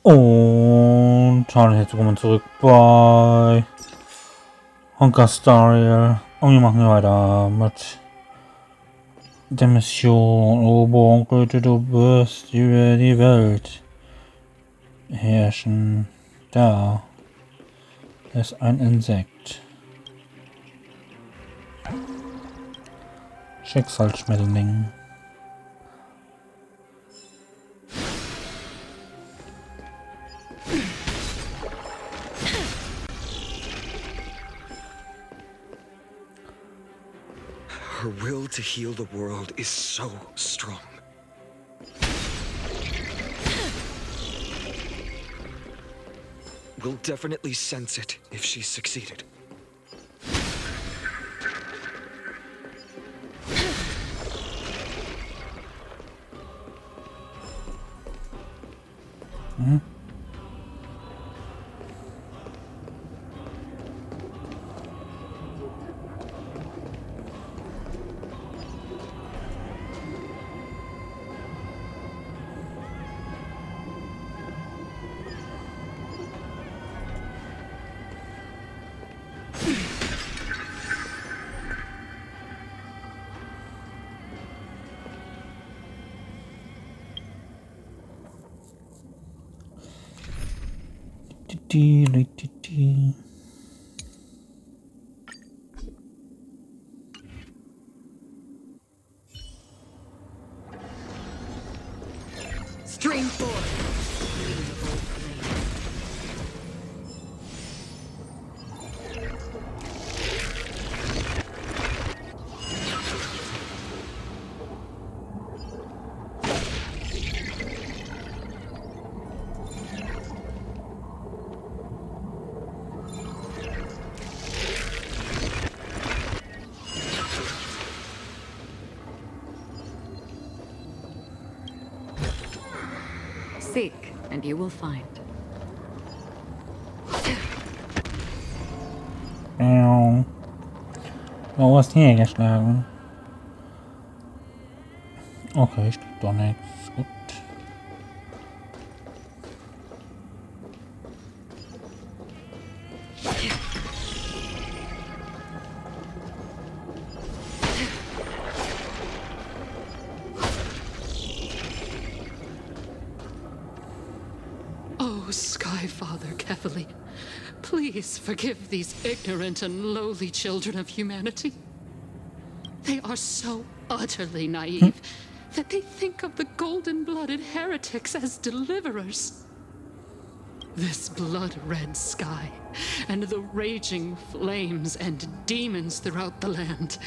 Und hallo, herzlich willkommen zurück bei Honkai. Und wir machen weiter mit der Mission. Oberonkel, du wirst über die Welt herrschen. Da ist ein Insekt. Schicksalsschmetterling. Her will to heal the world is so strong. We'll definitely sense it if she's succeeded. Stream forth. Seek, and you will find. Oh, was hier geschlagen? Okay, ich krieg doch nichts. Gut. Oh, Skyfather Kefali, please forgive these ignorant and lowly children of humanity. They are so utterly naive that they think of the golden-blooded heretics as deliverers. This blood-red sky, and the raging flames and demons throughout the land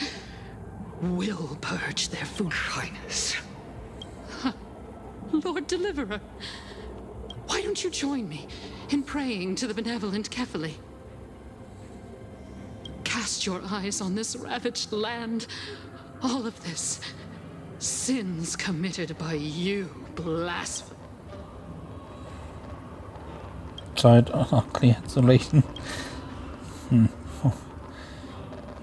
will purge their food. Kindness. Lord Deliverer, why don't you join me in praying to the benevolent Kefali? Cast your eyes on this ravaged land. All of this, sins committed by you, blasphemy. Zeit erklärt zu richten.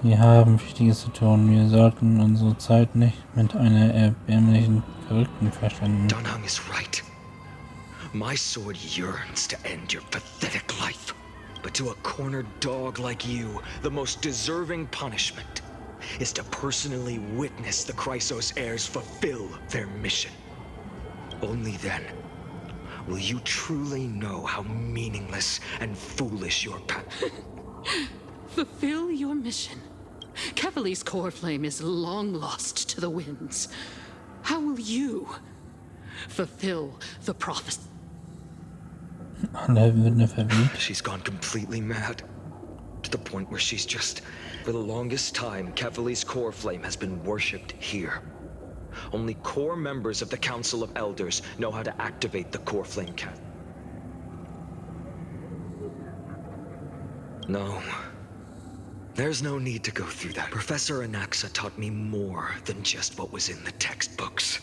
Wir haben Wichtiges zu tun. Wir sollten unsere Zeit nicht mit einer erbärmlichen Verrückten verschwenden. Dunhung is right. My sword yearns to end your pathetic life. But to a cornered dog like you, the most deserving punishment is to personally witness the Chrysos heirs fulfill their mission. Only then will you truly know how meaningless and foolish your path. Fulfill your mission. Kefali's core flame is long lost to the winds. How will you fulfill the prophecy? She's gone completely mad. To the point where she's just... For the longest time, Kefali's core flame has been worshipped here. Only core members of the Council of Elders know how to activate the core flame cat. No. There's no need to go through that. Professor Anaxa taught me more than just what was in the textbooks.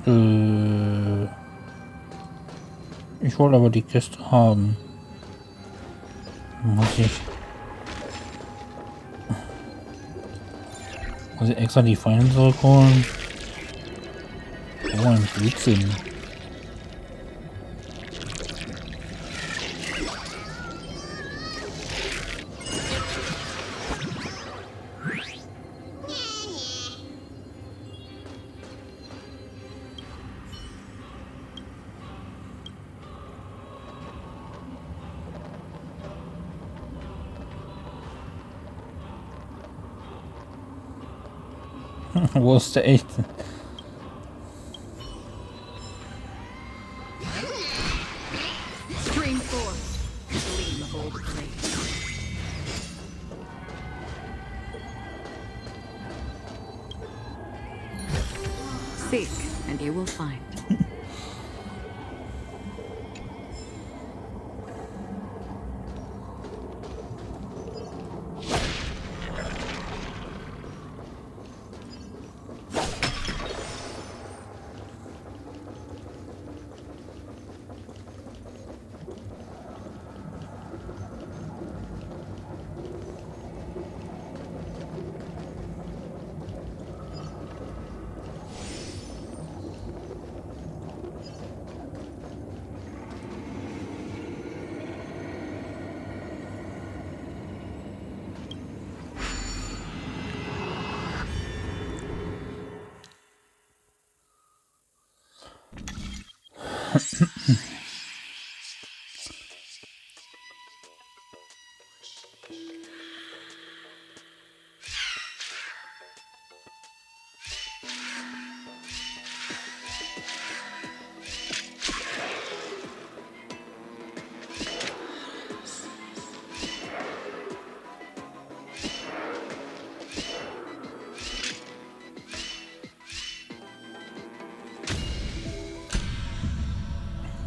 Ich wollte aber die Kiste haben. Muss ich extra die Feinde zurückholen? Oh, ein Blödsinn. Wo ist der echte? Scream forth, gleam of old blade. Seek, and you will find.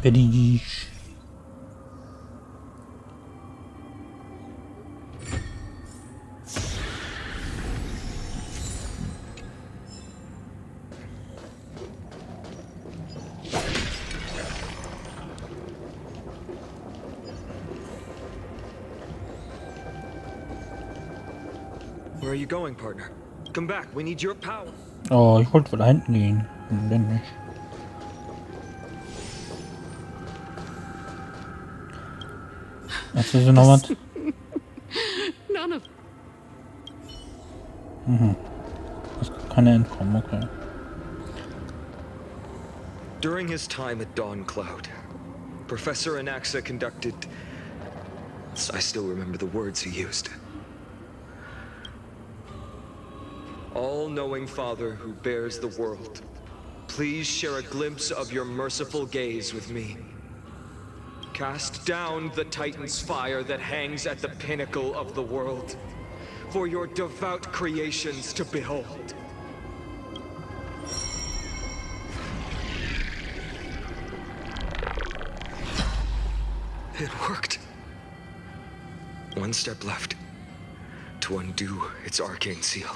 Fertig. Where are you going, partner? Come back, we need your power. Oh, ich wollte da hinten gehen. Denn nicht. Hast du noch was? None of Es gibt keine Entkommen, okay. During his time at Dawn Cloud, Professor Anaxa conducted... I still remember the words he used. All-knowing Father who bears the world, please share a glimpse of your merciful gaze with me. Cast down the Titan's fire that hangs at the pinnacle of the world, for your devout creations to behold. It worked. One step left to undo its arcane seal.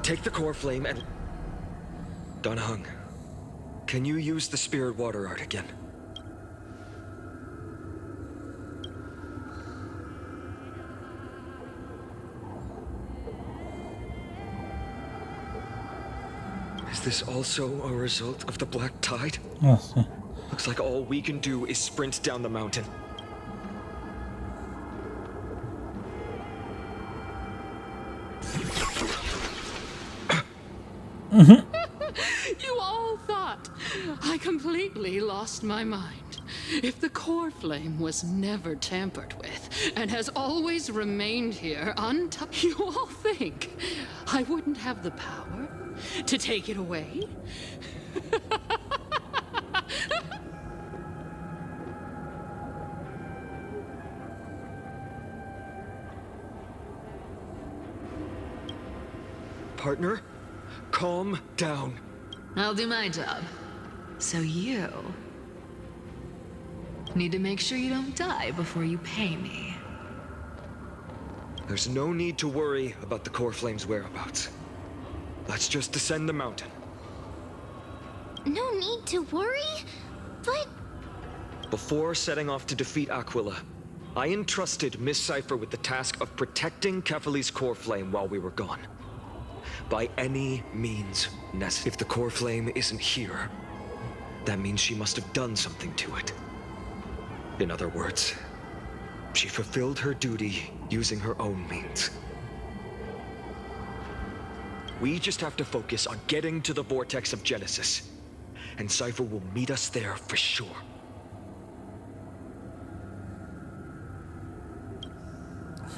Take the core flame and... Donhung, can you use the spirit water art again? Is this also a result of the Black Tide? Ach, Looks like all we can do is sprint down the mountain. You all thought. I completely lost my mind. If the core flame was never tampered with and has always remained here untouched, you all think I wouldn't have the power to take it away? Partner, calm down. I'll do my job. So you need to make sure you don't die before you pay me. There's no need to worry about the core flame's whereabouts. Let's just descend the mountain. No need to worry, but... Before setting off to defeat Aquila, I entrusted Miss Cipher with the task of protecting Kefali's core flame while we were gone. By any means necessary. If the core flame isn't here, that means she must have done something to it. In other words, she fulfilled her duty using her own means. We just have to focus on getting to the vortex of Genesis, and Cipher will meet us there for sure.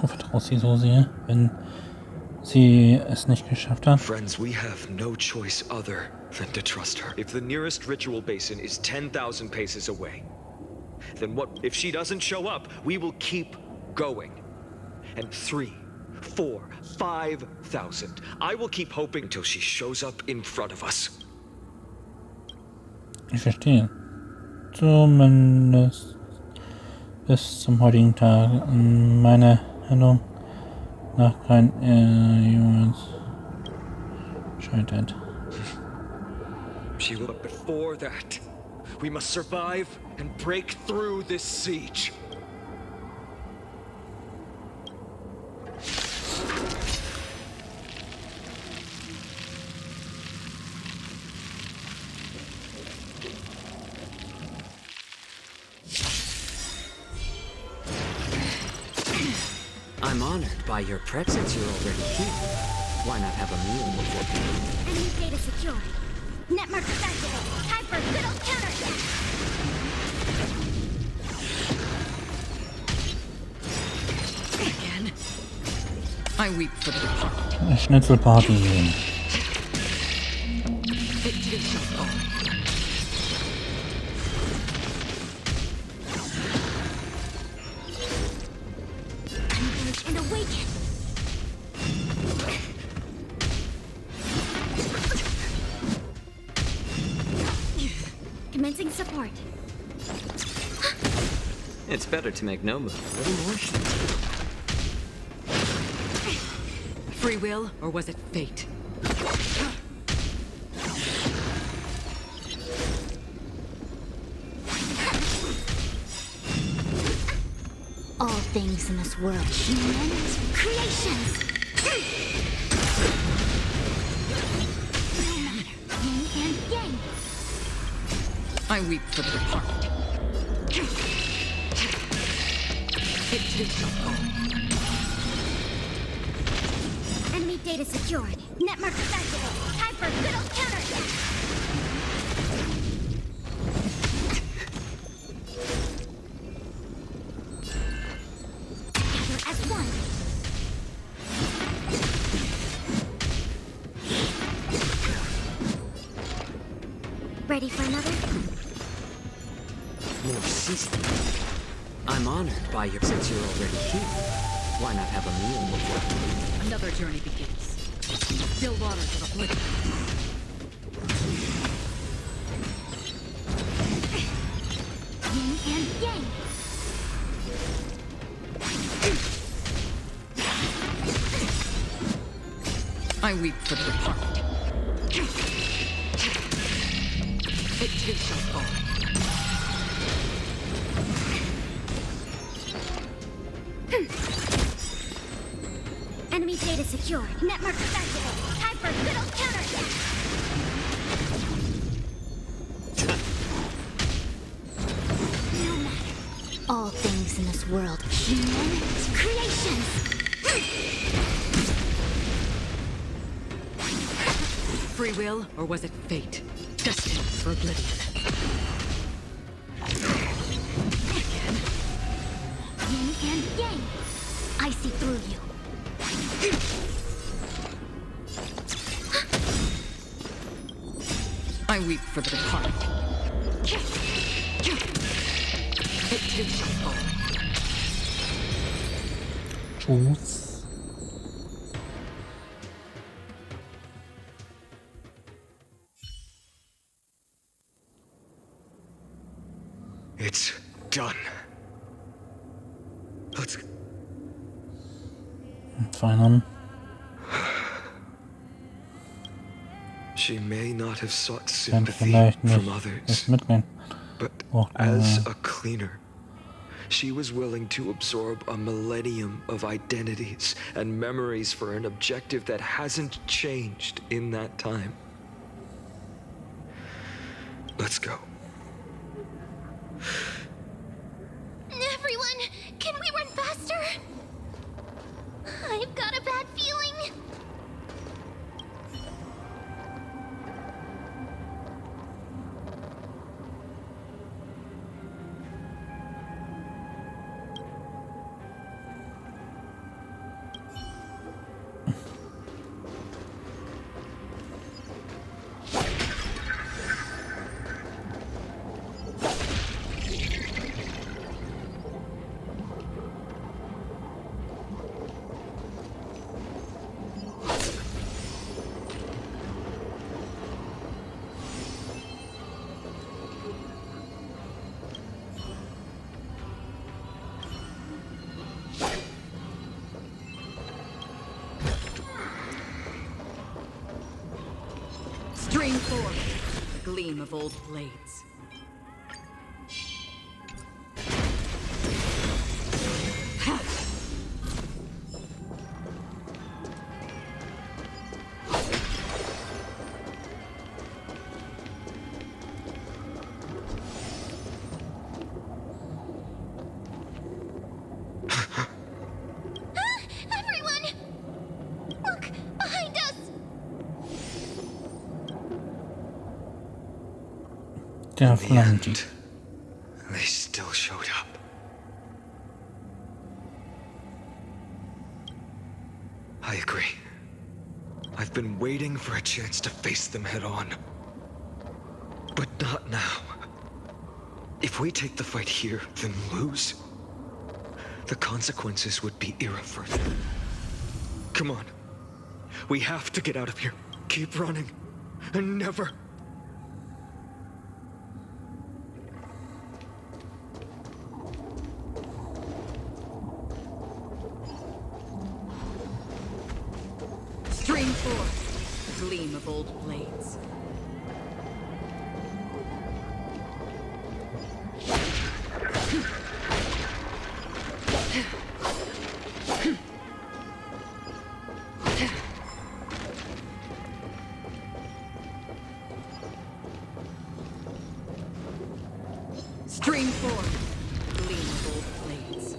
Vertraut sie so sehr, wenn sie es nicht geschafft hat? Friends, we have no choice other than to trust her. If the nearest ritual basin is 10,000 paces away, then what if she doesn't show up? We will keep going. And 3, 4, 5,000. I will keep hoping until she shows up in front of us. Ich verstehe. Zumindest bis zum heutigen Tag in meiner Erinnerung nach kein jemals scheitert. She will, but before that, we must survive and break through this siege. I'm honored by your presence. You're already here. Why not have a meal before paying? Enemy data secured. Network activated. Time for good old counterattack. Again. I weep for the departed. Schnitzelparty. It too shall fall. Engage and awaken. Commencing support. It's better to make no move. A little more shit. Free will, or was it fate? All things in this world, humans, creations. No matter, yin and yang. I weep for the departed. It too shall fall. Enemy data secured. Network activated. Time for good old counterattack. Together as one. Ready for another? More seasoning. I'm honored by your since you're already here. Why not have a meal before paying? Another journey begins. Still waters of oblivion. Yin and yang. I weep for the departed. It too shall fall. Enemy data secured. Network activated. Time for good old counterattack. No matter. All things in this world, humans, creations. Free will, or was it fate? Destined for oblivion. Yin and yang. I see through you. I weep for the departed. It too shall fall. Tschüss. It's done. Let's... Fein an. She may not have sought Könnte sympathy vielleicht from nicht others, das mitnehmen. but Oh, as a cleaner, she was willing to absorb a millennium of identities and memories for an objective that hasn't changed in that time. Let's go. Everyone, can we run faster? I've got a bad feeling. Stream forth, the gleam of old blades. Everyone! Look, behind us! Der In the Flammenty. end, they still showed up. I agree. I've been waiting for a chance to face them head on. But not now. If we take the fight here, then lose, the consequences would be irreversible. Come on. We have to get out of here. Keep running. And never... Stream forth, the gleam of old blades. Stream forth, the gleam of old blades.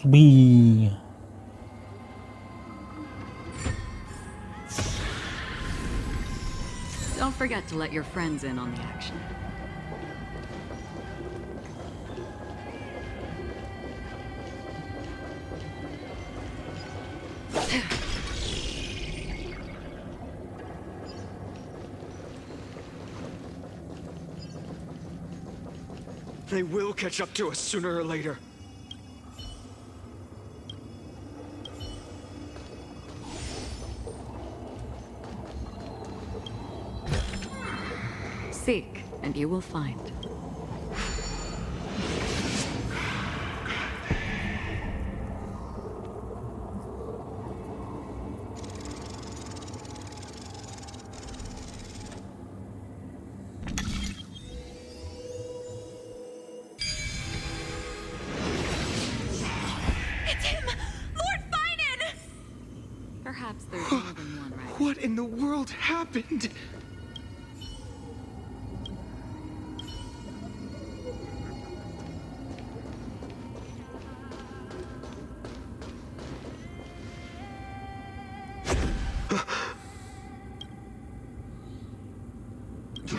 Wie. Don't forget to let your friends in on the action. They will catch up to us sooner or later. Seek, and you will find. It's him! Lord Finan! Perhaps there's more than one, right? What in the world happened?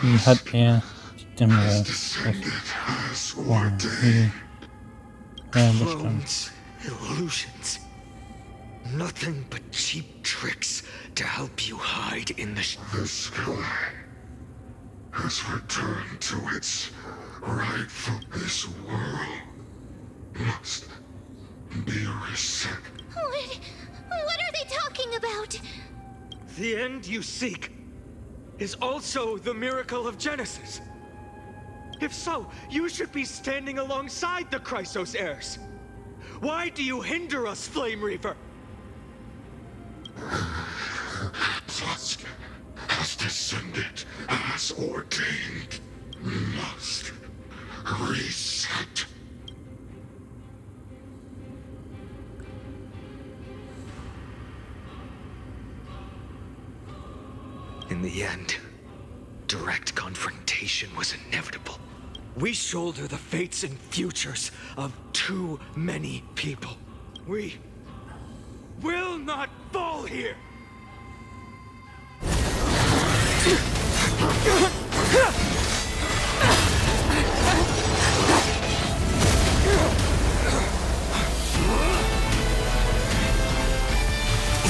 Wie hat er die Dämmung bestimmt? Clones, illusions. Nothing but cheap tricks to help you hide in the The sky has returned to its rightful. This world must be reset. What are they talking about? The end you seek is also the miracle of Genesis. If so, you should be standing alongside the Chrysos heirs. Why do you hinder us, Flame Reaver? Dusk has descended as ordained. We must reset. In the end, direct confrontation was inevitable. We shoulder the fates and futures of too many people. We will not fall here!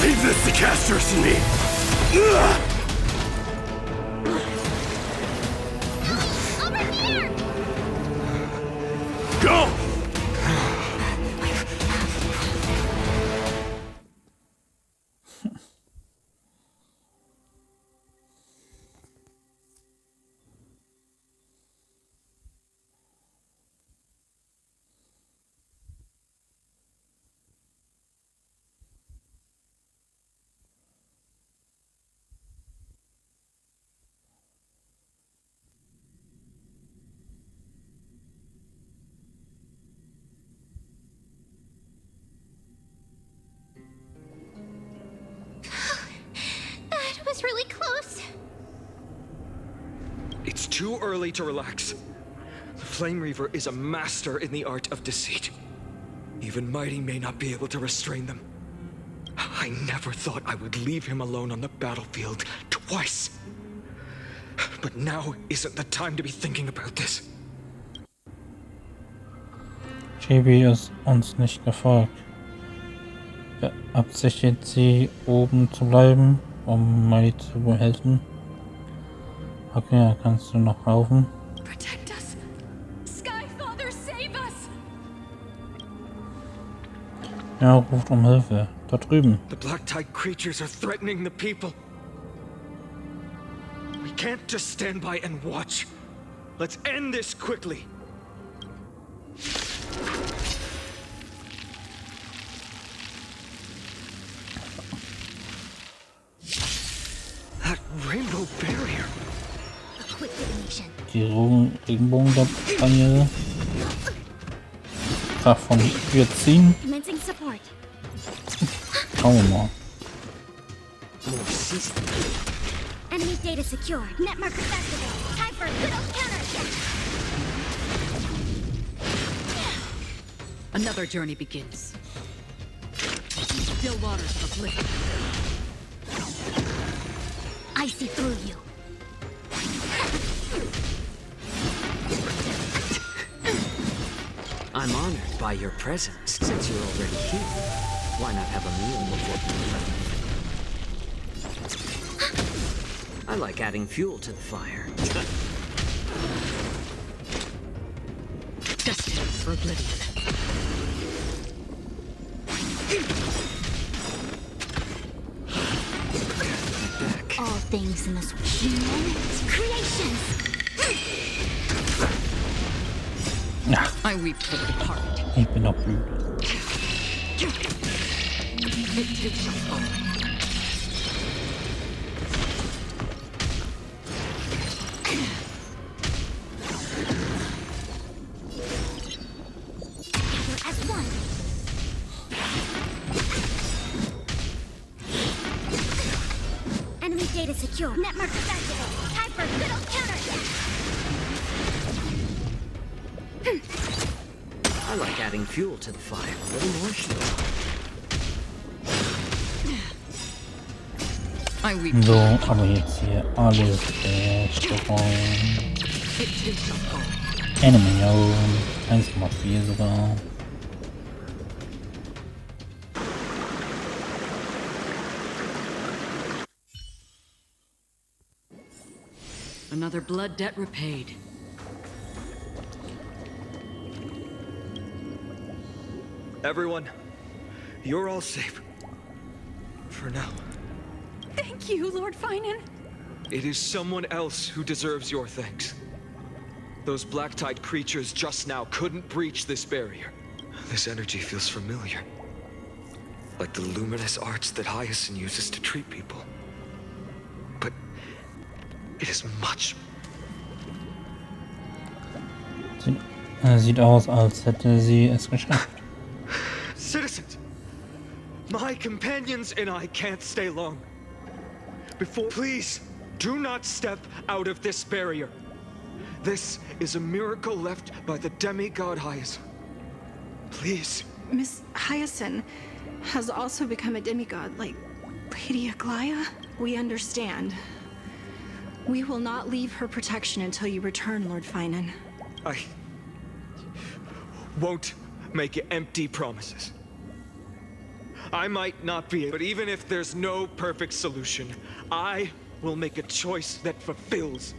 Leave this to Casters and me! Over here! Go! That was really close. It's too early to relax. The Flame Reaver is a master in the art of deceit. Even Mighty may not be able to restrain them. I never thought I would leave him alone on the battlefield twice. But now isn't the time to be thinking about this. Chibi ist uns nicht gefolgt. Beabsichtigt sie, oben zu bleiben, um Mai zu behelfen? Okay, kannst du noch laufen? Protect us! Sky Father, save us! Ja, ruft um Hilfe. Dort drüben. The black-tide creatures are threatening the people. We can't just stand by and watch. Let's end this quickly. That rainbow barrier. A quick divination. Die Regenbogenbarriere. Kraft von 14. Commencing support. Schauen wir mal. Enemy data secure. Net markers activated. Time for a good old counterattack. Another journey begins. Still waters of oblivion. I see through you. I'm honored by your presence. Since you're already here, why not have a meal before you? I like adding fuel to the fire. Destined for oblivion. All things in this human creations. Ja, I weep for the departed. ich bin noch blöd. It takes us all. Together as one. Enemy data secure. Net markers activated. Time for a good old counterattack. I like adding fuel to the fire. A little more fuel. I weep. So, aber jetzt hier alles Steuerung. It takes us all. Eine Million, 1,4 sogar. Another blood debt repaid. Everyone, you're all safe. For now. Thank you, Lord Finan. It is someone else who deserves your thanks. Those black-tide creatures just now couldn't breach this barrier. This energy feels familiar. Like the luminous arts that Hyacinth uses to treat people. But it is much. Sieht aus, als hätte sie es geschafft. Citizens! My companions and I can't stay long. Please, do not step out of this barrier. This is a miracle left by the demigod Hyacinth. Please. Miss Hyacinth has also become a demigod, like Lady Aglaya. We understand. We will not leave her protection until you return, Lord Finan. I won't make empty promises. I might not be, but even if there's no perfect solution, I will make a choice that fulfills.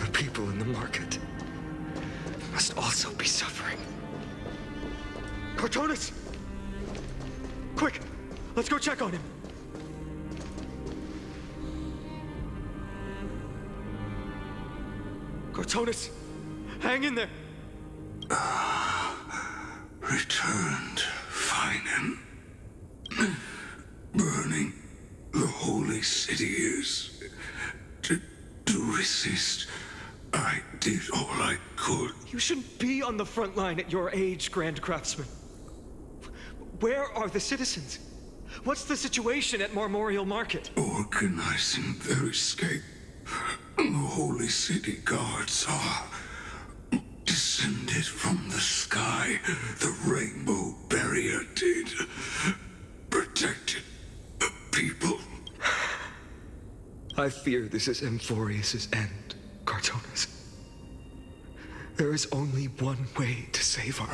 The people in the market must also be suffering. Cortonis! Quick! Let's go check on him! Cortonis! Hang in there! Returned, Finan. Burning the holy city is. To resist, I did all I could. You shouldn't be on the front line at your age, Grand Craftsman. Where are the citizens? What's the situation at Marmorial Market? Organizing their escape. The holy city guards are descended from the sky. The rainbow barrier did. Protected the people. I fear this is Amphorius's end, Cartonis. There is only one way to save her.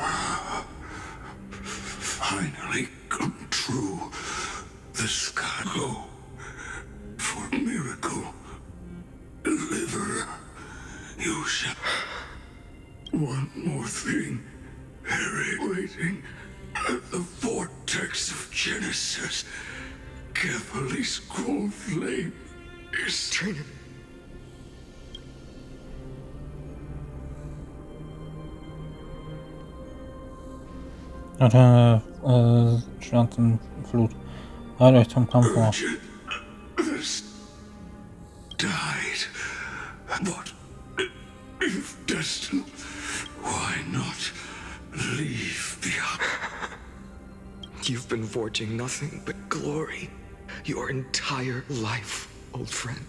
Finally come true. The sky go for miracle. Deliver. You shall. One more thing. Harry waiting at the vortex of Genesis. Carefully scrolled flame is training. Schwarzen Flut. Halt euch zum Kampf vor. This died. But if destined, why not leave been forging nothing but glory your entire life, old friend.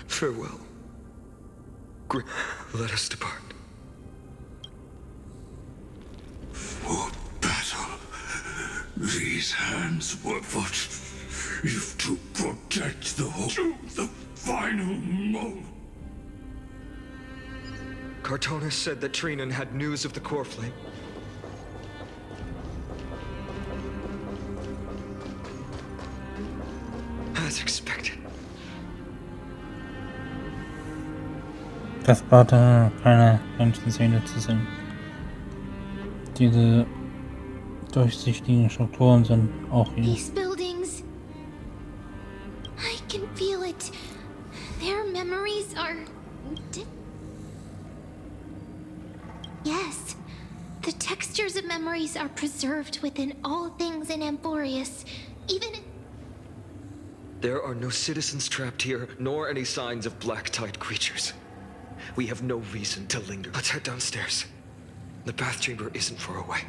Farewell. Let us depart. For battle, these hands were but if to protect the whole to the final moment. Cartonis said that Trinan had news of the core flame. As expected. Das brachte keine Menschenseele zu sehen. Diese durchsichtigen Strukturen sind auch hier. These buildings. I can feel it. Their memories are... Yes. The textures of memories are preserved within all things in Amphorius. Even... There are no citizens trapped here, nor any signs of black-tide creatures. We have no reason to linger. Let's head downstairs. The bath chamber isn't far away.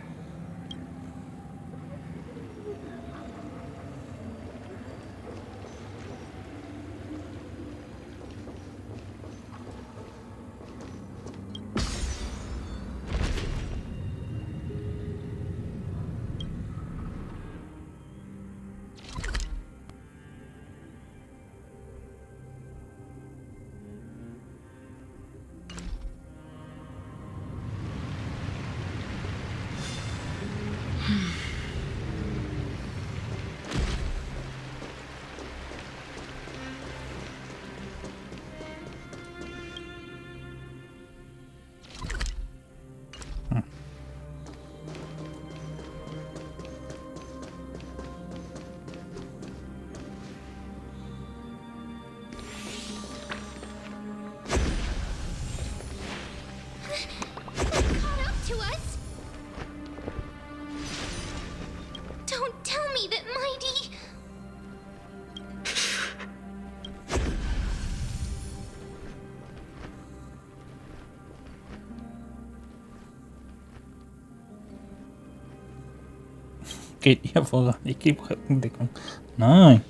Geht ihr voran? Ich gebe Rückendeckung. Nein.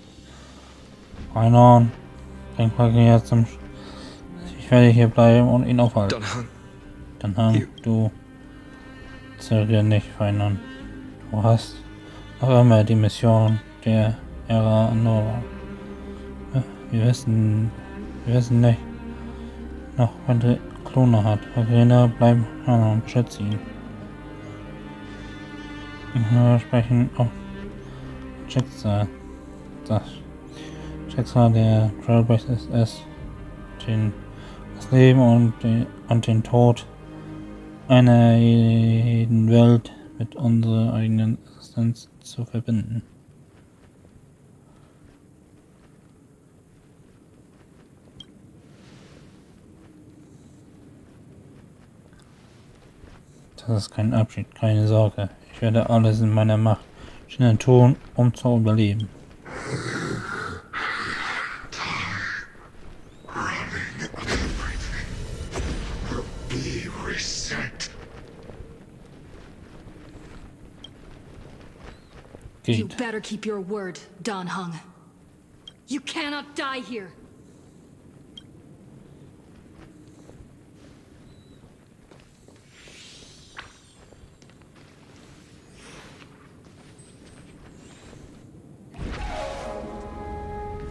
Reinhorn. Denk mal jetzt zum... Ich werde hier bleiben und ihn aufhalten. Dann hang du. Zögere nicht, Feinern. Du hast noch immer die Mission der Ära Nova. Wir wissen nicht, noch weitere Klone hat. Arena bleiben und beschütze ihn. Wir sprechen auf Schicksal. Das Schicksal der Trailblazer ist es, das Leben und den Tod einer jeden Welt mit unserer eigenen Existenz zu verbinden. Das ist kein Abschied, keine Sorge. Ich werde alles in meiner Macht Stehende tun, um zu überleben. You better keep your word, Dan Heng. You cannot die here.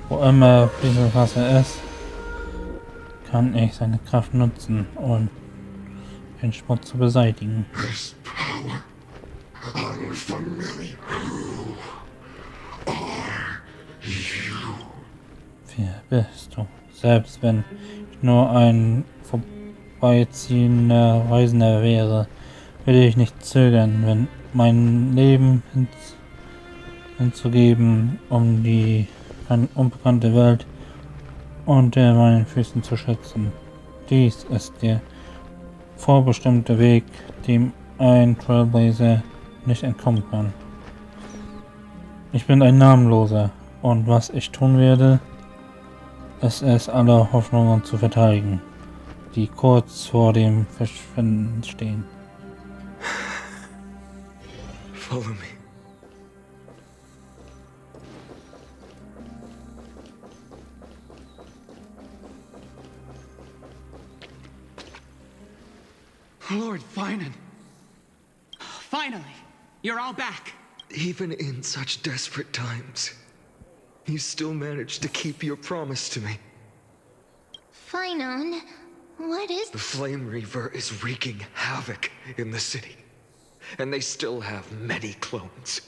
Wo immer dieses Wasser ist, kann ich seine Kraft nutzen, um den Schmutz zu beseitigen. Wer bist du? Selbst wenn ich nur ein vorbeiziehender Reisender wäre, würde ich nicht zögern, wenn mein Leben hinzugeben, um die unbekannte Welt unter meinen Füßen zu schützen. Dies ist der vorbestimmte Weg, dem ein Trailblazer nicht entkommen kann. Ich bin ein Namenloser und was ich tun werde, ist es, alle Hoffnungen zu verteidigen, die kurz vor dem Verschwinden stehen. Follow me. Lord Finan. Finally, you're all back. Even in such desperate times, you still managed to keep your promise to me. Finan, what is... The Flame Reaver is wreaking havoc in the city, and they still have many clones.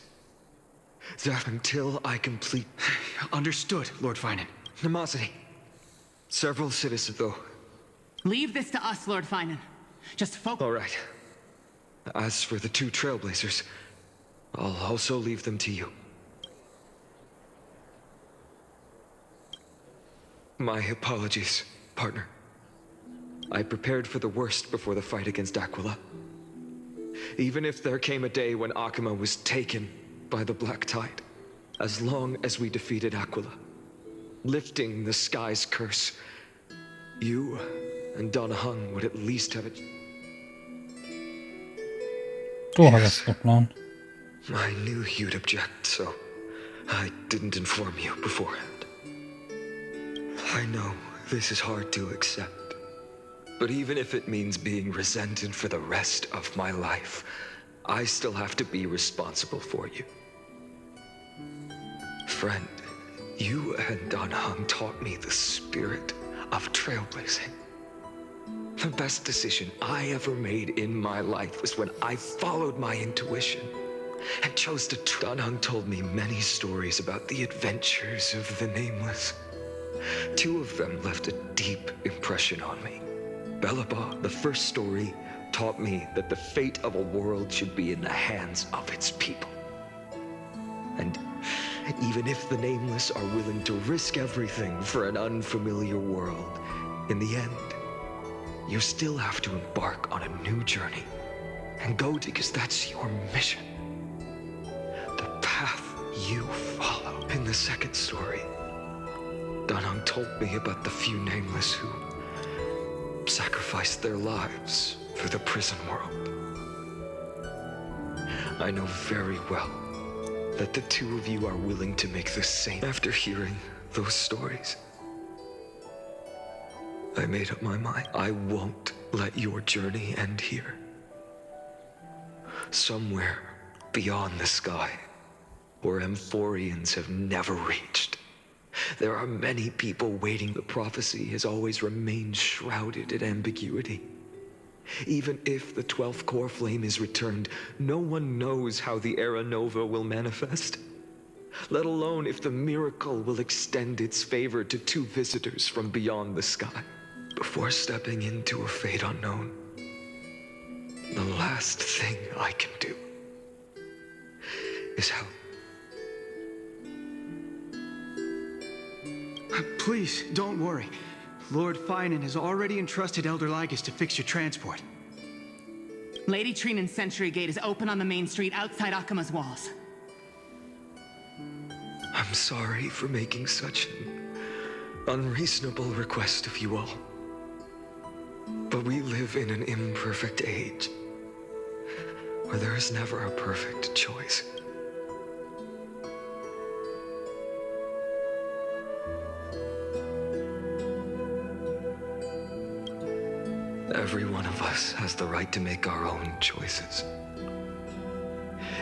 That until I complete... Understood, Lord Finan. Animosity. Several citizens, though. Leave this to us, Lord Finan. Just focus. All right. As for the 2 Trailblazers, I'll also leave them to you. My apologies, partner. I prepared for the worst before the fight against Aquila. Even if there came a day when Akuma was taken by the Black Tide, as long as we defeated Aquila, lifting the sky's curse, you and Don Hung would at least have it. I knew you'd object, so I didn't inform you beforehand. I know this is hard to accept, but even if it means being resented for the rest of my life, I still have to be responsible for you. Friend, you and Don Hung taught me the spirit of trailblazing. The best decision I ever made in my life was when I followed my intuition and chose to... Don Hung told me many stories about the adventures of the Nameless. 2 of them left a deep impression on me. Belaba, the first story, taught me that the fate of a world should be in the hands of its people. And even if the Nameless are willing to risk everything for an unfamiliar world, in the end, you still have to embark on a new journey and go because that's your mission. The path you follow. In the second story, Don Hung told me about the few Nameless who sacrificed their lives for the prison world. I know very well that the 2 of you are willing to make the same. After hearing those stories, I made up my mind. I won't let your journey end here. Somewhere beyond the sky, where Amphorians have never reached, there are many people waiting. The prophecy has always remained shrouded in ambiguity. Even if the 12th core flame is returned, no one knows how the Era Nova will manifest, let alone if the miracle will extend its favor to 2 visitors from beyond the sky. Before stepping into a fate unknown, the last thing I can do is help. Please, don't worry. Lord Finan has already entrusted Elder Lygus to fix your transport. Lady Trinan's Sentry Gate is open on the main street outside Akuma's walls. I'm sorry for making such an unreasonable request of you all. But we live in an imperfect age, where there is never a perfect choice. Every one of us has the right to make our own choices.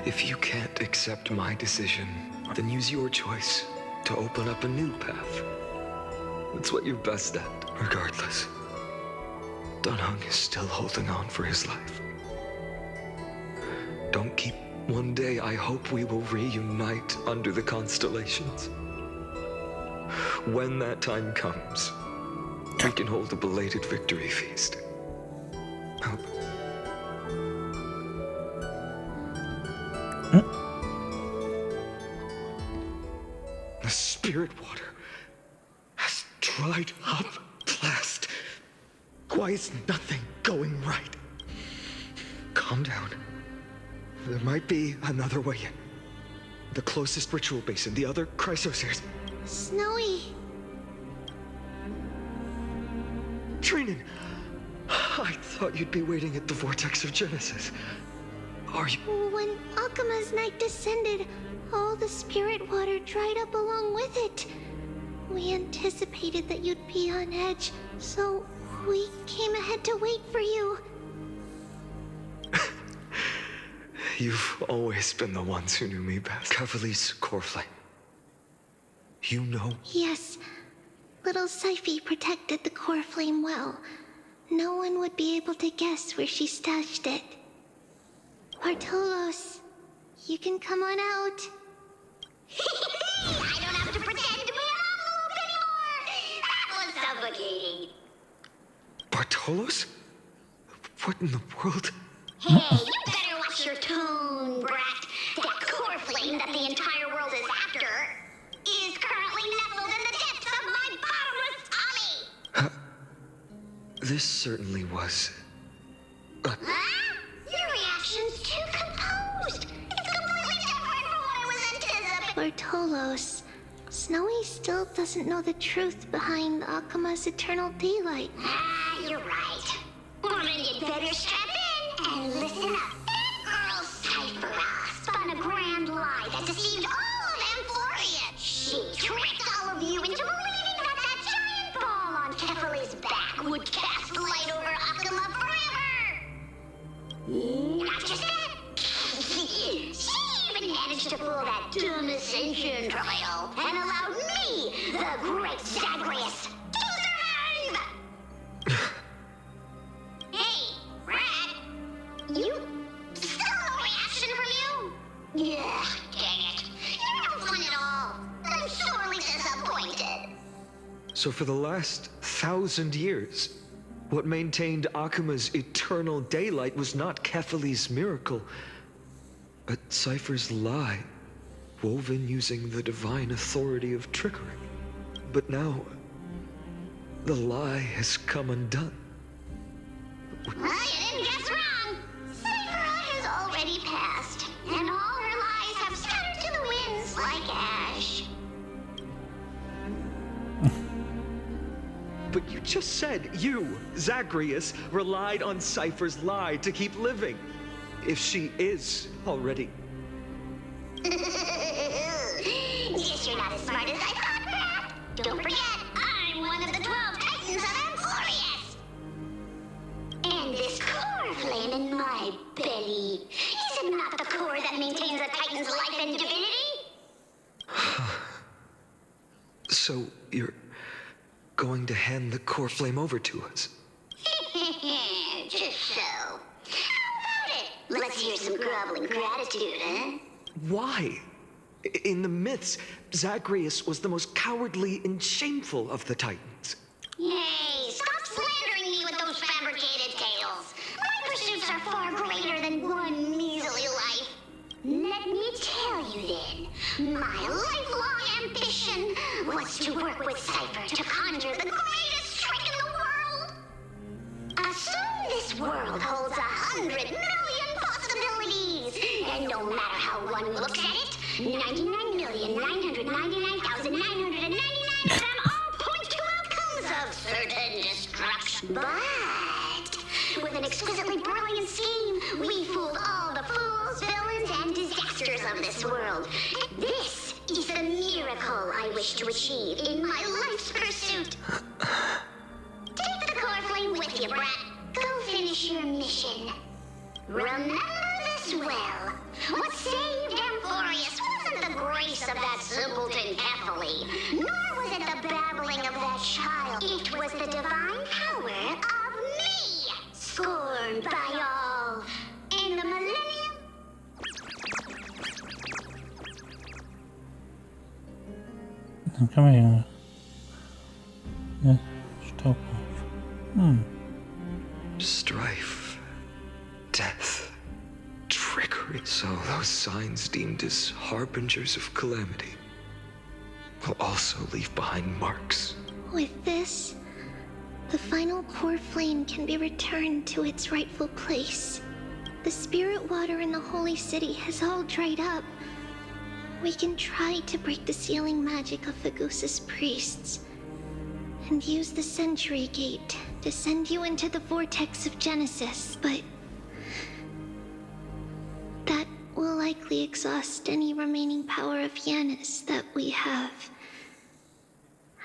If you can't accept my decision, then use your choice to open up a new path. It's what you're best at, regardless. Don Hung is still holding on for his life. Don't keep... One day I hope we will reunite under the constellations. When that time comes, we can hold a belated victory feast. Hope. The spirit water has dried up at last. Why is nothing going right? Calm down. There might be another way in. The closest ritual basin, the other Chrysospheres. Snowy. Trinan, I thought you'd be waiting at the Vortex of Genesis. Are you? When Akuma's night descended, all the spirit water dried up along with it. We anticipated that you'd be on edge, so we came ahead to wait for you. You've always been the ones who knew me best. Cavalier's core flame. You know? Yes. Little Syphe protected the core flame well. No one would be able to guess where she stashed it. Bartolos, you can come on out. I don't have to pretend to be an envelope anymore! That was suffocating. Bartolos? What in the world? Hey, you better watch your tone, brat. That core flame that the entire world is after is currently nestled in the depths of my bottomless tummy! This certainly was... Huh? Your reaction's too composed. It's completely different from what I was anticipating. Bartolos, Snowy still doesn't know the truth behind Akuma's eternal daylight. You're right. Well, then you'd better strap in and listen up. That girl Cypher spun a grand lie that deceived all of Amphorius. She tricked all of you into believing that that giant ball on Kefali's back would cast light over Akuma forever. Not just that. She even managed to pull that dumb ascension trial and allowed me, the great Zagreus, to survive! Hey, Rat! You... still no reaction from you? Yeah, dang it. You're no fun at all. I'm sorely disappointed. So for the last 1,000 years, what maintained Akuma's eternal daylight was not Kefali's miracle, but Cypher's lie, woven using the divine authority of trickery. But now, the lie has come undone. Well, you didn't guess wrong. Cypher has already passed, and all her lies have scattered to the winds like ash. But you just said you, Zagreus, relied on Cypher's lie to keep living. If she is already... Guess you're not as smart as I thought, Pat. Don't forget, I'm one of the 12 Titans of Amphorius. And this core flame in my belly, is it not the core that maintains a Titan's life and divinity? So, you're going to hand the core flame over to us? Just so. How about it? Let's hear some groveling gratitude, huh? Why? In the myths, Zagreus was the most cowardly and shameful of the Titans. Hey, stop slandering me with those fabricated tales. My pursuits are far greater than one measly life. Let me tell you then, my lifelong ambition was to work with Cypher to conjure the greatest trick in the world. Assume this world holds 100 million possibilities, and no matter how one looks at it, 99,999,999 of them all point to outcomes of certain destruction. But with an exquisitely brilliant scheme, we fooled all the fools, villains, and disasters of this world. This is the miracle I wish to achieve in my life's pursuit. Take the core flame with you, brat. Go finish your mission. Remember this well. What saved Amphorius wasn't the grace of that simpleton Kefali, nor was it the babbling of that child. It was the divine power of me, scorned by all. In the millennium... Come here. Yeah, stop. Strife, death, trickery. So those signs deemed as harbingers of calamity will also leave behind marks. With this, the final core flame can be returned to its rightful place. The spirit water in the holy city has all dried up. We can try to break the sealing magic of Fagusa's priests and use the Century Gate to send you into the vortex of Genesis, but that will likely exhaust any remaining power of Yanis that we have.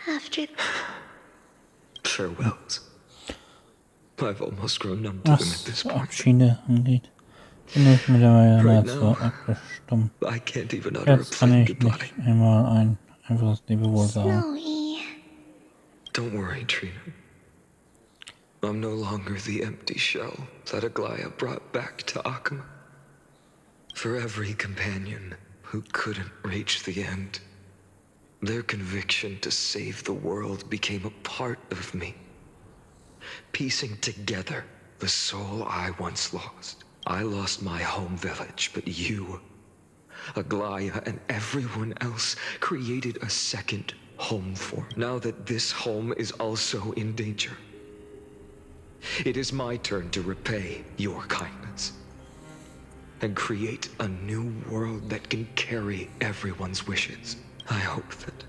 After... Farewells. I've almost grown numb to them at this point. Abschiede angeht. Bin ich mittlerweile nahezu abgestumpft. Jetzt kann ich nicht einmal ein einfaches Lebewohl sagen. Don't worry, Trina. I'm no longer the empty shell that Aglaya brought back to Akama. For every companion who couldn't reach the end, their conviction to save the world became a part of me, piecing together the soul I once lost. I lost my home village, but you, Aglaya, and everyone else created a second home for me. Now that this home is also in danger, it is my turn to repay your kindness and create a new world that can carry everyone's wishes. I hope that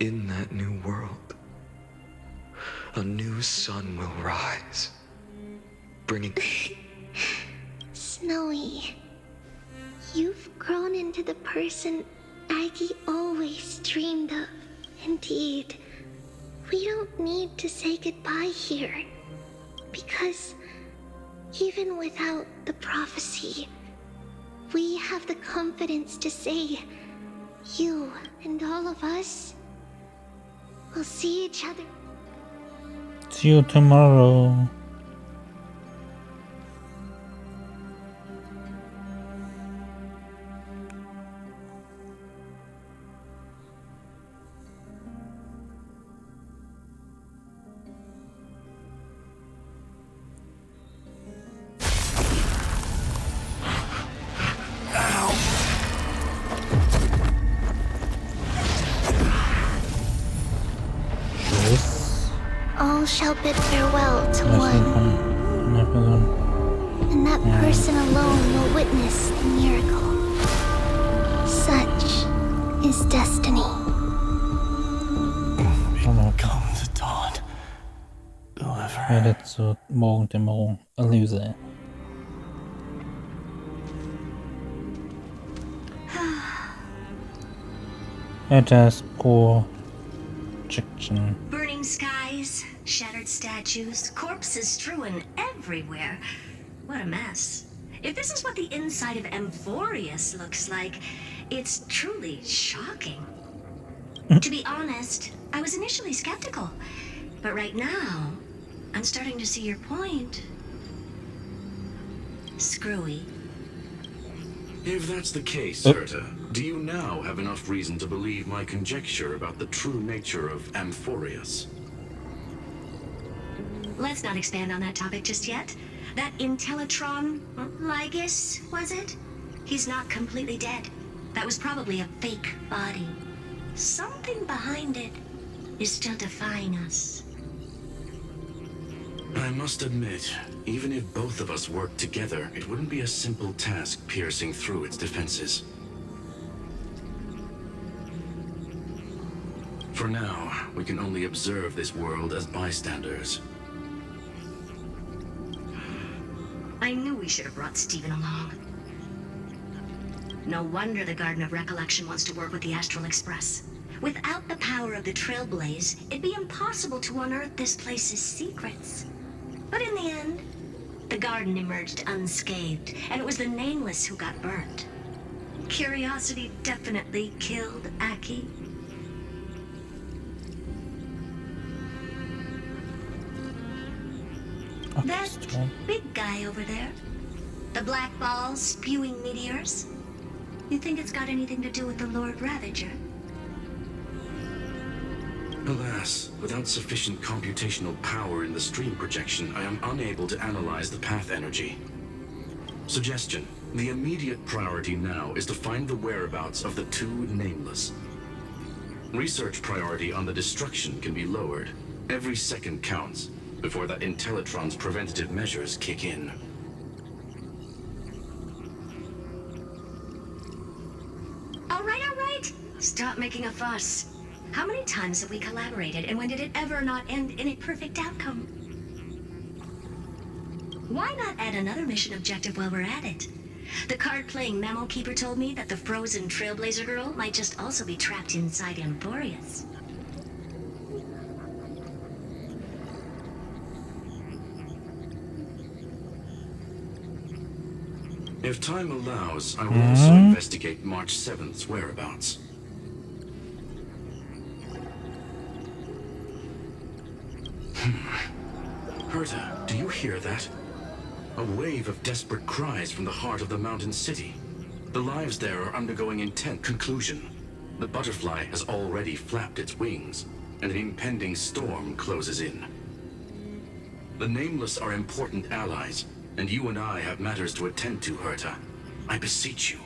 in that new world, a new sun will rise, bringing... Snowy, you've grown into the person Aggie always dreamed of. Indeed, we don't need to say goodbye here, because even without the prophecy, we have the confidence to say, you and all of us will see each other. See you tomorrow. All shall bid farewell to one, and that person alone will witness the miracle. Such is destiny. Become the dawn. Werde zur Morgendämmerung Erlöse. Etwas Projection. Burning skies, shattered statues, corpses strewn everywhere. What a mess. If this is what the inside of Amphorius looks like, it's truly shocking. To be honest, I was initially skeptical, but right now, I'm starting to see your point. Screwy. If that's the case, Herta, do you now have enough reason to believe my conjecture about the true nature of Amphorius? Let's not expand on that topic just yet. That Intellitron, Ligus, was it? He's not completely dead. That was probably a fake body. Something behind it is still defying us. I must admit, even if both of us worked together, it wouldn't be a simple task piercing through its defenses. For now, we can only observe this world as bystanders. I knew we should have brought Stephen along. No wonder the Garden of Recollection wants to work with the Astral Express. Without the power of the Trailblaze, it'd be impossible to unearth this place's secrets. But in the end, the garden emerged unscathed, and it was the Nameless who got burnt. Curiosity definitely killed Aki. That big guy over there, the black balls spewing meteors, you think it's got anything to do with the Lord Ravager? Alas, without sufficient computational power in the stream projection, I am unable to analyze the path energy. Suggestion: the immediate priority now is to find the whereabouts of the two Nameless. Research priority on the destruction can be lowered. Every second counts before that Intellitron's preventative measures kick in. All right. Stop making a fuss. How many times have we collaborated, and when did it ever not end in a perfect outcome? Why not add another mission objective while we're at it? The card-playing memo keeper told me that the frozen Trailblazer girl might just also be trapped inside Amphorius. If time allows, I will also investigate March 7th's whereabouts. Herta, do you hear that? A wave of desperate cries from the heart of the mountain city. The lives there are undergoing intense conclusion. The butterfly has already flapped its wings, and an impending storm closes in. The Nameless are important allies, and you and I have matters to attend to, Herta. I beseech you.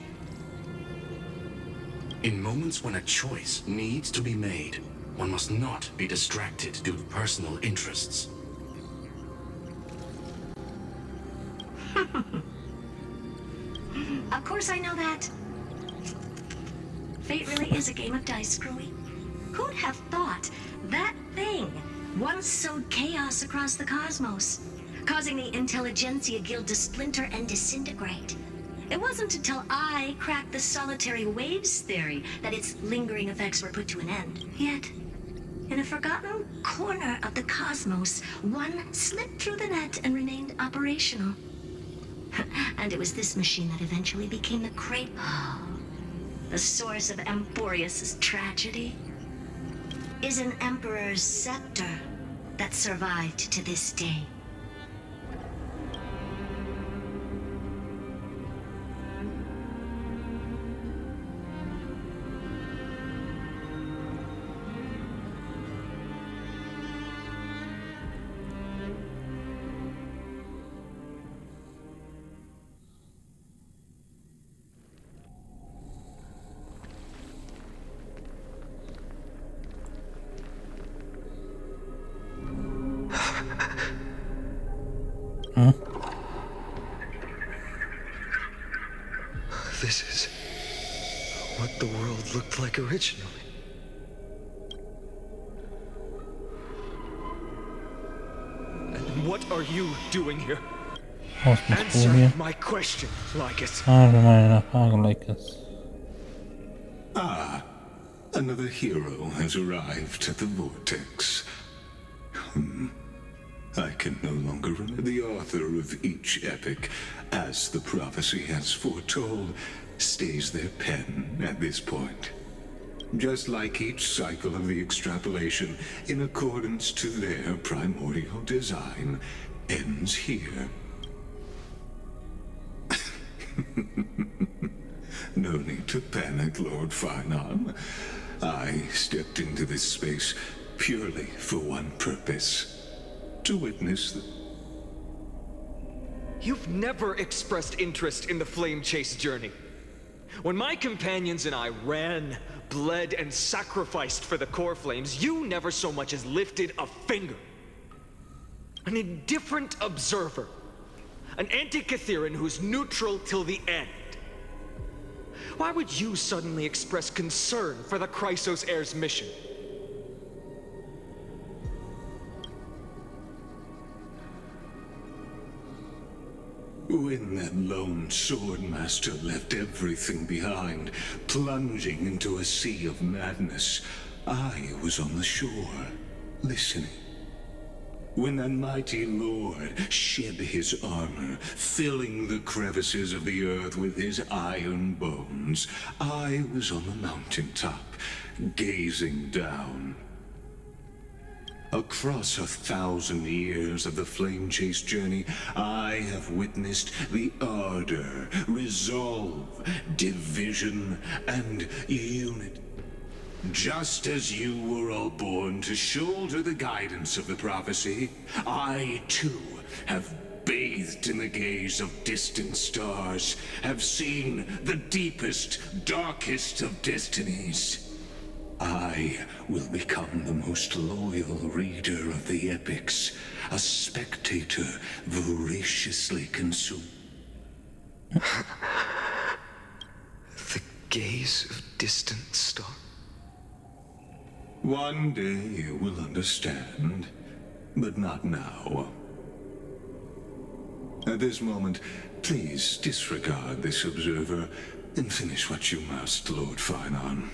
In moments when a choice needs to be made, one must not be distracted due to personal interests. Of course I know that. Fate really is a game of dice, Screwy. Who'd have thought that thing once sowed chaos across the cosmos, causing the Intelligentsia Guild to splinter and disintegrate? It wasn't until I cracked the solitary waves theory that its lingering effects were put to an end. Yet, in a forgotten corner of the cosmos, one slipped through the net and remained operational. And it was this machine that eventually became the the source of Emphorius' tragedy. Is an Emperor's scepter that survived to this day. This is what the world looked like originally. And what are you doing here? Answer my question, Lycus. Ah, another hero has arrived at the vortex. I can no longer remember the author of each epic, as the prophecy has foretold, stays their pen at this point. Just like each cycle of the extrapolation, in accordance to their primordial design, ends here. No need to panic, Lord Finon. I stepped into this space purely for one purpose. To witness the... You've never expressed interest in the Flame Chase journey. When my companions and I ran, bled, and sacrificed for the core flames, you never so much as lifted a finger. An indifferent observer. An anti-Catheran who's neutral till the end. Why would you suddenly express concern for the Chrysos Heir's mission? When that lone swordmaster left everything behind, plunging into a sea of madness, I was on the shore, listening. When that mighty lord shed his armor, filling the crevices of the earth with his iron bones, I was on the mountaintop, gazing down. Across 1,000 years of the Flame Chase journey, I have witnessed the ardor, resolve, division, and unity. Just as you were all born to shoulder the guidance of the prophecy, I too have bathed in the gaze of distant stars, have seen the deepest, darkest of destinies. I will become the most loyal reader of the epics, a spectator voraciously consumed. The gaze of distant stars. One day you will understand, but not now. At this moment, please disregard this observer and finish what you must, Lord Finon.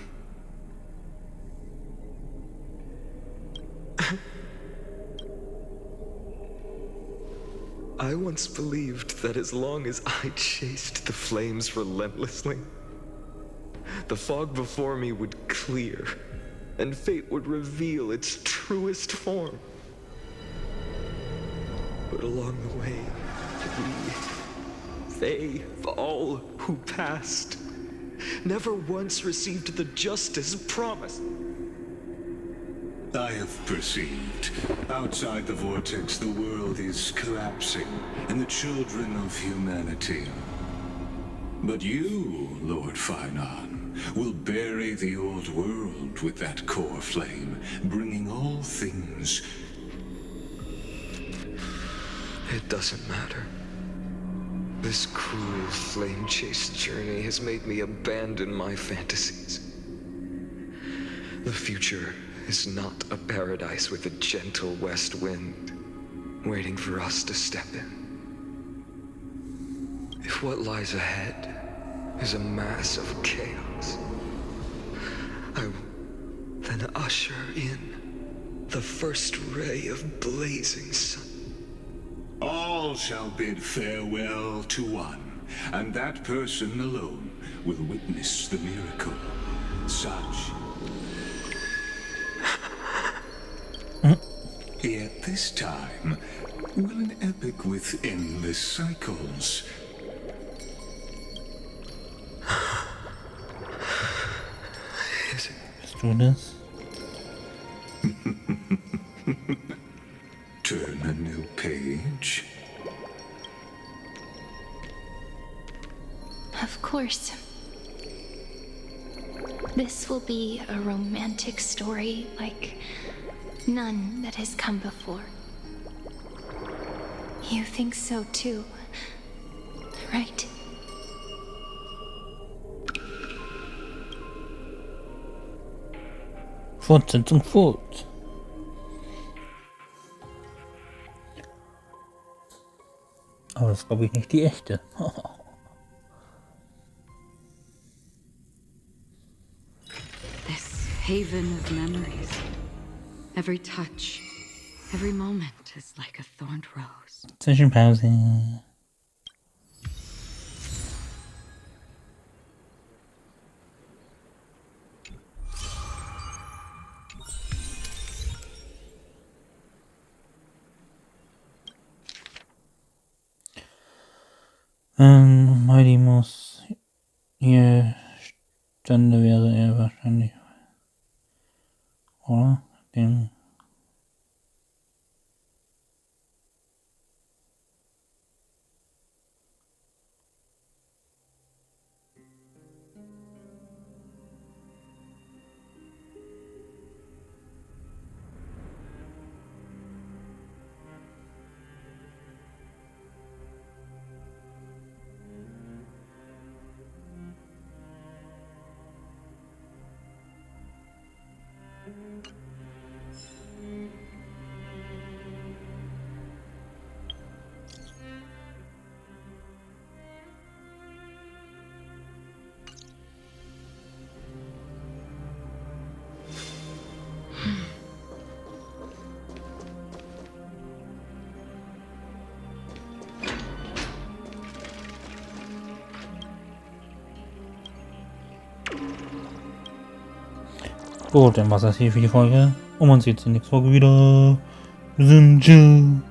I once believed that as long as I chased the flames relentlessly, the fog before me would clear, and fate would reveal its truest form. But along the way, they, all who passed, never once received the justice promised. I have perceived. Outside the vortex, the world is collapsing, and the children of humanity. But you, Lord Finon, will bury the old world with that core flame, bringing all things. It doesn't matter. This cruel flame-chased journey has made me abandon my fantasies. The future is not a paradise with a gentle west wind waiting for us to step in. If what lies ahead is a mass of chaos, I will then usher in the first ray of blazing sun. All shall bid farewell to one, and that person alone will witness the miracle. Such. Yet this time, will an epic with endless cycles. Is it? Let's do this. Turn a new page. Of course. This will be a romantic story like none that has come before. You think so too, right? Fortsetzung fort. Aber das ist, glaube ich, nicht die echte. This haven of memories. Every touch, every moment is like a thorned rose. Zwischenpause. Mighty muss hier stände, wäre er wahrscheinlich. Oder? Den. Gut, dann war's das hier für die Folge. Und man sieht sich nächste Woche wieder. Wir sind